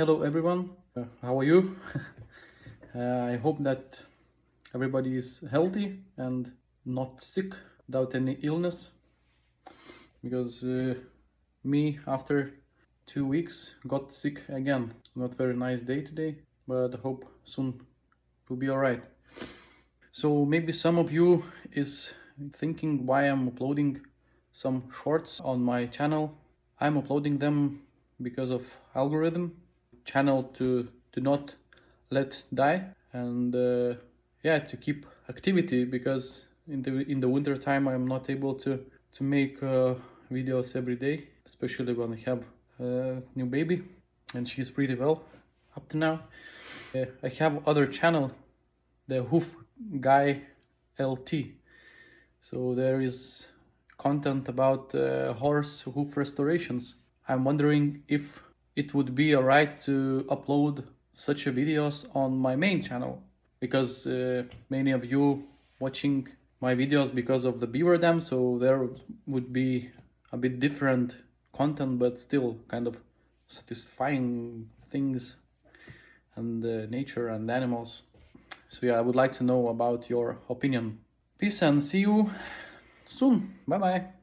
Hello everyone, how are you? I hope that everybody is healthy and not sick without any illness, because me after 2 weeks got sick again. Not very nice day today, but I hope soon will be alright. So maybe some of you is thinking why I'm uploading some shorts on my channel. I'm uploading them because of algorithm channel to do not let die, and yeah, to keep activity, because in the winter time I'm not able to make videos every day, especially when I have a new baby and she's pretty well up to now. I have other channel, the Hoof Guy LT. So there is content about horse hoof restorations. I'm wondering if it would be alright to upload such a videos on my main channel, because many of you watching my videos because of the beaver dam, so there would be a bit different content, but still kind of satisfying things and nature and animals. So yeah, I would like to know about your opinion. Peace and see you soon. Bye bye.